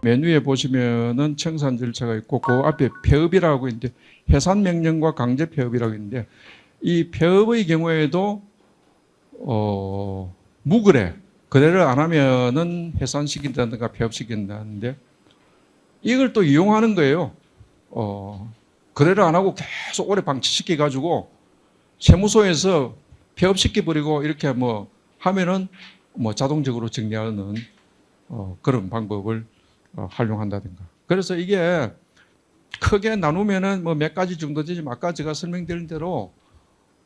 맨 위에 보시면은 청산 절차가 있고 그 앞에 폐업이라고 있는데 해산 명령과 강제 폐업이라고 있는데 이 폐업의 경우에도 무거래 거래를 안 하면은 해산시킨다든가 폐업시킨다는데 이걸 또 이용하는 거예요. 거래를 안 하고 계속 오래 방치시켜 가지고 세무소에서 폐업시켜 버리고 이렇게 뭐 하면은 뭐 자동적으로 정리하는 그런 방법을 활용한다든가. 그래서 이게 크게 나누면은 뭐 몇 가지 정도 되지만 아까 제가 설명드린 대로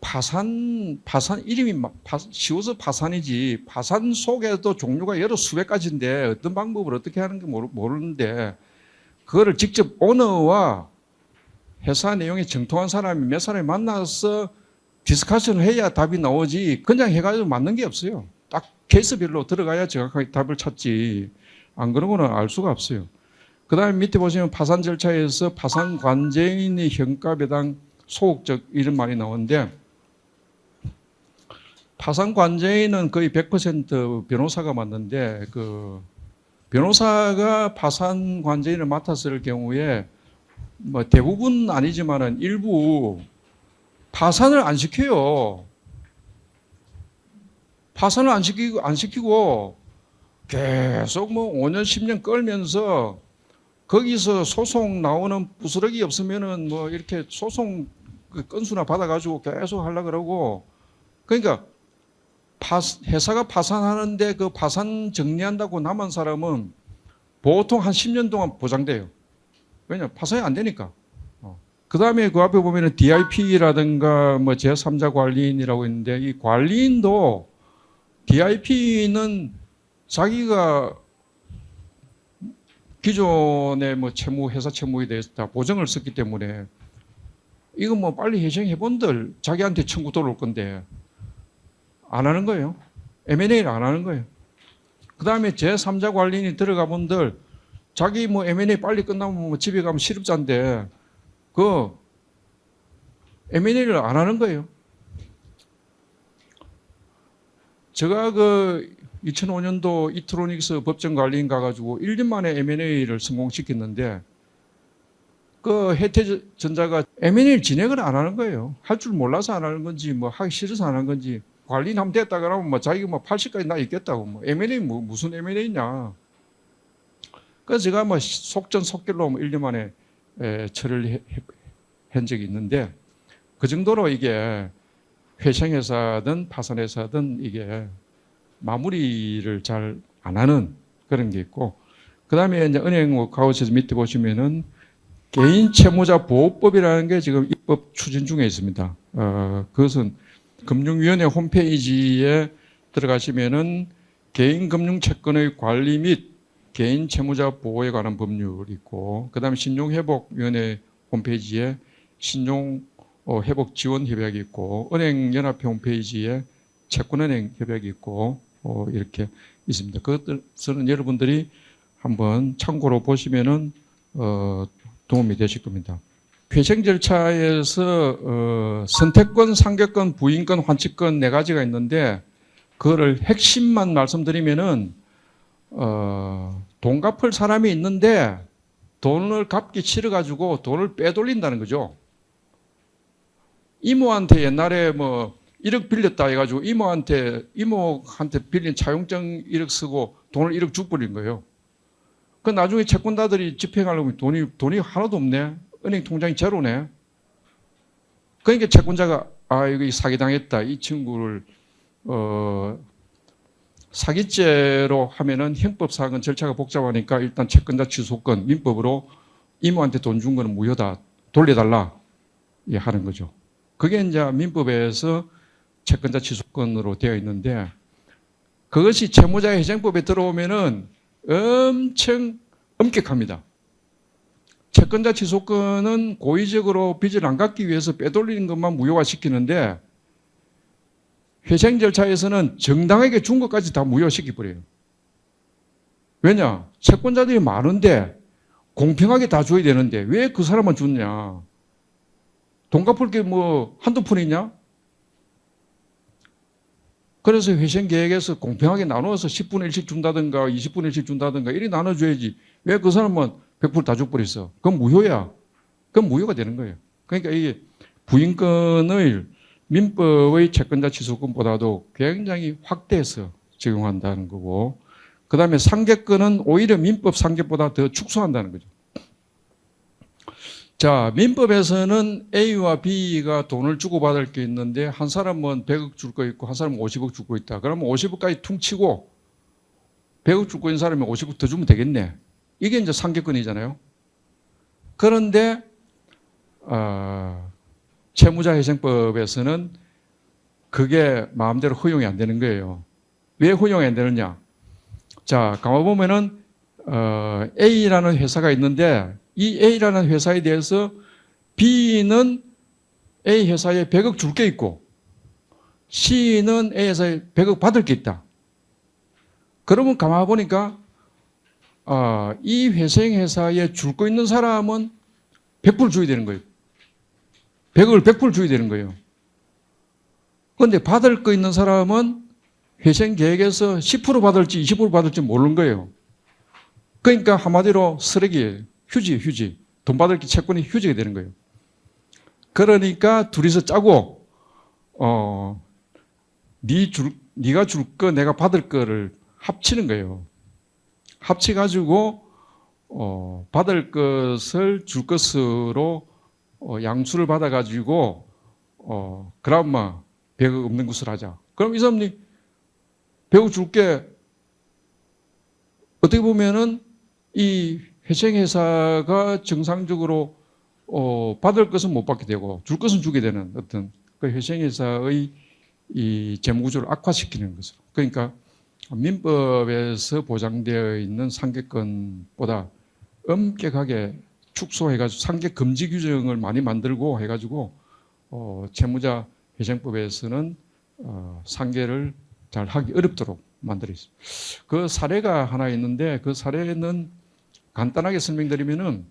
파산 이름이 쉬워서 파산이지 파산 속에도 종류가 여러 수백 가지인데 어떤 방법을 어떻게 하는지 모르는데 그거를 직접 오너와 회사 내용이 정통한 사람이 몇 사람이 만나서 디스커션을 해야 답이 나오지 그냥 해가지고 맞는 게 없어요. 딱 케이스별로 들어가야 정확하게 답을 찾지 안 그러고는 알 수가 없어요. 그 다음에 밑에 보시면 파산 절차에서 파산 관제인의 현가배당 소극적 이런 말이 나오는데 파산 관제인은 거의 100% 변호사가 맞는데 그 변호사가 파산 관제인을 맡았을 경우에 뭐 대부분 아니지만은 일부 파산을 안 시켜요. 파산을 안 시키고 계속 뭐 5년 10년 끌면서 거기서 소송 나오는 부스러기 없으면은 뭐 이렇게 소송 건수나 받아가지고 계속 하려고 그러고 그러니까 회사가 파산하는데 그 파산 정리한다고 남은 사람은 보통 한 10년 동안 보장돼요. 왜냐 파산이 안 되니까. 그 다음에 그 앞에 보면은 DIP라든가 뭐 제3자 관리인이라고 있는데 이 관리인도 DIP는 자기가 기존의 뭐 채무, 회사 채무에 대해서 다 보증을 썼기 때문에 이거 뭐 빨리 해정해 본들 자기한테 청구 들어올 건데 안 하는 거예요. M&A를 안 하는 거예요. 그 다음에 제3자 관리인이 들어가 본들 자기 뭐 M&A 빨리 끝나면 뭐 집에 가면 실업자인데 그 M&A를 안 하는 거예요. 제가 그 2005년도 이트로닉스 법정관리인 가가지고 1년 만에 M&A를 성공시켰는데 그 혜태전자가 M&A를 진행을 안 하는 거예요. 할 줄 몰라서 안 하는 건지 뭐 하기 싫어서 안 하는 건지 관리인 하면 됐다 그러면 뭐 자기가 뭐 80까지 나 있겠다고 뭐 M&A 무슨 M&A냐. 그래서 제가 뭐 속전속결로 뭐 1년 만에 처리를 한 적이 있는데 그 정도로 이게 회생회사든 파산회사든 이게 마무리를 잘 안 하는 그런 게 있고 그 다음에 이제 은행 가우스 밑에 보시면은 개인 채무자 보호법이라는 게 지금 입법 추진 중에 있습니다. 그것은 금융위원회 홈페이지에 들어가시면은 개인 금융 채권의 관리 및 개인 채무자 보호에 관한 법률이 있고 그 다음에 신용회복위원회 홈페이지에 신용회복 지원 협약이 있고 은행연합회 홈페이지에 채권은행 협약이 있고 이렇게 있습니다. 그것들은 여러분들이 한번 참고로 보시면은 도움이 되실 겁니다. 회생 절차에서 선택권, 상계권, 부인권, 환치권 네 가지가 있는데 그거를 핵심만 말씀드리면은 돈 갚을 사람이 있는데 돈을 갚기 싫어가지고 돈을 빼돌린다는 거죠. 이모한테 옛날에 뭐 1억 빌렸다 해가지고 이모한테 빌린 차용증 1억 쓰고 돈을 1억 쭉 버린 거예요. 그 나중에 채권자들이 집행하려면 돈이 하나도 없네. 은행 통장이 제로네. 그러니까 채권자가 이거 사기당했다. 이 친구를 사기죄로 하면은 형법상은 절차가 복잡하니까 일단 채권자 취소권 민법으로 이모한테 돈 준 거는 무효다. 돌려달라. 하는 거죠. 그게 이제 민법에서 채권자 취소권으로 되어 있는데 그것이 채무자회생법에 들어오면은 엄청 엄격합니다. 채권자 취소권은 고의적으로 빚을 안 갚기 위해서 빼돌리는 것만 무효화시키는데 회생 절차에서는 정당하게 준 것까지 다 무효시켜버려요. 왜냐? 채권자들이 많은데 공평하게 다 줘야 되는데 왜 그 사람만 줬냐? 돈 갚을 게 뭐 한두 푼이냐? 그래서 회생 계획에서 공평하게 나누어서 10분의 1씩 준다든가 20분의 1씩 준다든가 이렇게 나눠줘야지 왜 그 사람은 100%다 줘버렸어? 그건 무효야. 그건 무효가 되는 거예요. 그러니까 이게 부인권을 민법의 채권자 취소권보다도 굉장히 확대해서 적용한다는 거고, 그 다음에 상계권은 오히려 민법 상계보다 더 축소한다는 거죠. 자, 민법에서는 A와 B가 돈을 주고받을 게 있는데 한 사람은 100억 줄 거 있고 한 사람은 50억 주고 있다. 그러면 50억까지 퉁치고 100억 주고 있는 사람이 50억 더 주면 되겠네. 이게 이제 상계권이잖아요. 그런데 채무자회생법에서는 그게 마음대로 허용이 안 되는 거예요. 왜 허용이 안 되느냐? 자, 가만 보면은 A라는 회사가 있는데 이 A라는 회사에 대해서 B는 A 회사에 100억 줄 게 있고 C는 A 회사에 100억 받을 게 있다. 그러면 가만 보니까 이 회생회사에 줄 거 있는 사람은 100% 줘야 되는 거예요. 100억을 100% 줘야 되는 거예요. 그런데 받을 거 있는 사람은 회생계획에서 10% 받을지 20% 받을지 모르는 거예요. 그러니까 한마디로 쓰레기예요. 휴지. 돈 받을 게 채권이 휴지가 되는 거예요. 그러니까 둘이서 짜고 네가 줄 거 내가 받을 거를 합치는 거예요. 합치가지고 받을 것을 줄 것으로 양수를 받아가지고 그나마 100억 없는 것을 하자. 그럼 이 사람이 100억 줄게 어떻게 보면은 이 회생회사가 정상적으로 받을 것은 못 받게 되고 줄 것은 주게 되는 어떤 그 회생회사의 이 재무구조를 악화시키는 것으로. 그러니까 민법에서 보장되어 있는 상계권보다 엄격하게 축소해가지고 상계 금지 규정을 많이 만들고 해가지고 채무자 회생법에서는 상계를 잘 하기 어렵도록 만들어 있습니다. 그 사례가 하나 있는데 그 사례는 간단하게 설명드리면은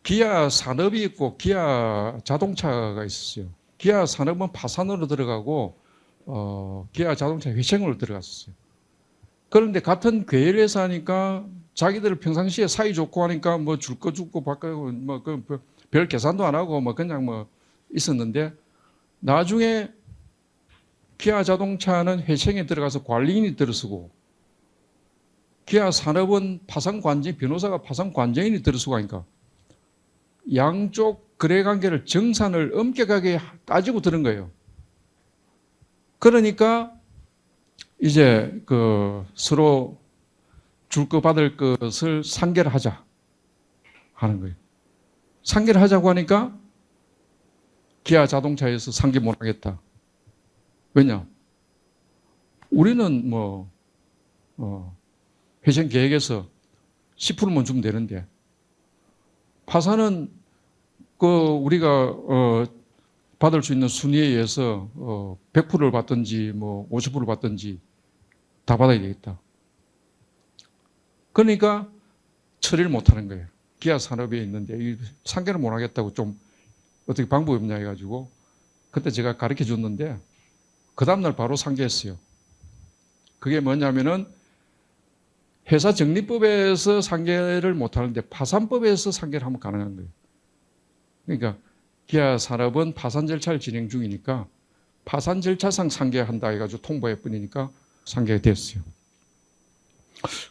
기아 산업이 있고 기아 자동차가 있었어요. 기아 산업은 파산으로 들어가고 기아 자동차 회생으로 들어갔었어요. 그런데 같은 계열회사니까 자기들 평상시에 사이 좋고 하니까 뭐 줄 거 주고 바꾸고 뭐 별 계산도 안 하고 뭐 그냥 뭐 있었는데 나중에 기아 자동차는 회생에 들어가서 관리인이 들어서고 기아 산업은 변호사가 파산관제인이 들어서고 하니까 양쪽 거래관계를 정산을 엄격하게 따지고 들은 거예요. 그러니까 이제 서로 줄 거 받을 것을 상계를 하자 하는 거예요. 상계를 하자고 하니까 기아 자동차에서 상계 못 하겠다. 왜냐? 우리는 회생 계획에서 10%만 주면 되는데 파산은 우리가 받을 수 있는 순위에 의해서 100%를 받든지 50%를 받든지 다 받아야 되겠다. 그러니까 처리를 못 하는 거예요. 기아 산업에 있는데 상계를 못 하겠다고 좀 어떻게 방법이 없냐 해가지고 그때 제가 가르쳐 줬는데 그 다음날 바로 상계했어요. 그게 뭐냐면은 회사 정리법에서 상계를 못 하는데 파산법에서 상계를 하면 가능한 거예요. 그러니까 기아 산업은 파산 절차를 진행 중이니까 파산 절차상 상계한다 해가지고 통보해 뿐이니까 상계가 됐어요.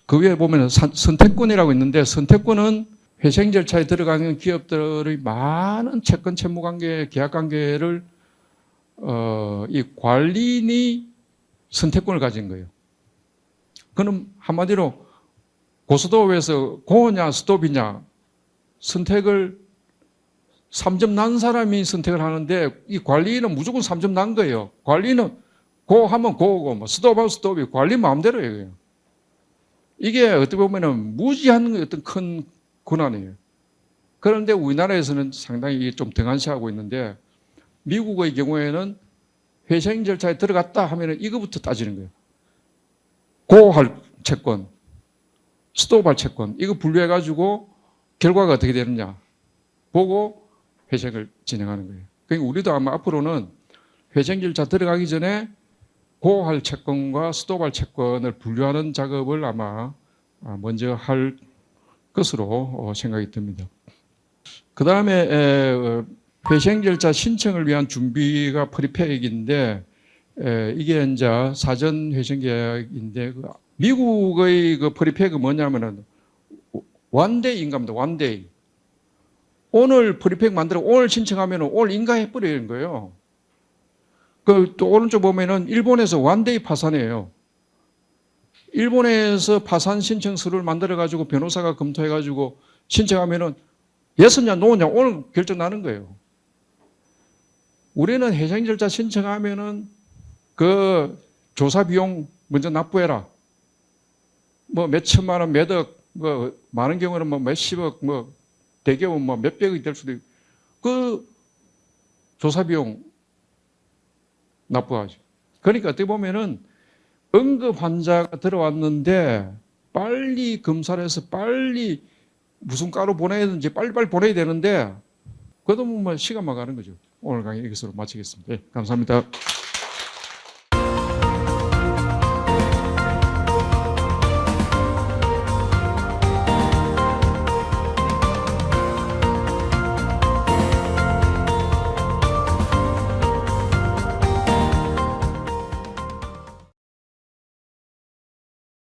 그 위에 보면 선택권이라고 있는데 선택권은 회생 절차에 들어가는 기업들의 많은 채권 채무 관계, 계약 관계를 이 관리인이 선택권을 가진 거예요. 그럼 한마디로 고스톱에서 고냐 스톱이냐 선택을 3점 난 사람이 선택을 하는데 이 관리인은 무조건 3점 난 거예요. 관리는 고 하면 고고 스톱하면 스톱이 관리 마음대로예요. 이게 어떻게 보면 무지한 어떤 큰 권한이에요. 그런데 우리나라에서는 상당히 좀 등한시하고 있는데 미국의 경우에는 회생 절차에 들어갔다 하면 이거부터 따지는 거예요. 고할 채권, 스톱할 채권 이거 분류해가지고 결과가 어떻게 되느냐 보고 회생을 진행하는 거예요. 그러니까 우리도 아마 앞으로는 회생 절차 들어가기 전에 고할 채권과 스톱할 채권을 분류하는 작업을 아마 먼저 할 것으로 생각이 듭니다. 그 다음에 회생 절차 신청을 위한 준비가 프리페이크인데 이게 이제 사전 회생 계약인데 미국의 그 프리페이크가 뭐냐면은 원데이인가입니다. 원데이. 오늘 프리페이크 만들어 오늘 신청하면 오늘 인가해 버리는 거예요. 또 오른쪽 보면은 일본에서 원데이 파산이에요. 일본에서 파산 신청서를 만들어 가지고 변호사가 검토해 가지고 신청하면은 예스냐 노냐 오늘 결정 나는 거예요. 우리는 회생 절차 신청하면은 그 조사 비용 먼저 납부해라. 뭐 몇 천만 원, 몇 억, 뭐 많은 경우는 뭐 몇십억, 뭐 대기업은 뭐 몇백억이 될 수도 있고 그 조사 비용 납부하죠. 그러니까 어떻게 보면은 응급 환자가 들어왔는데 빨리 검사를 해서 빨리 무슨 과로 보내야 되는지 빨리빨리 보내야 되는데 그것도 뭐 시간만 가는 거죠. 오늘 강의 이것으로 마치겠습니다. 네, 감사합니다.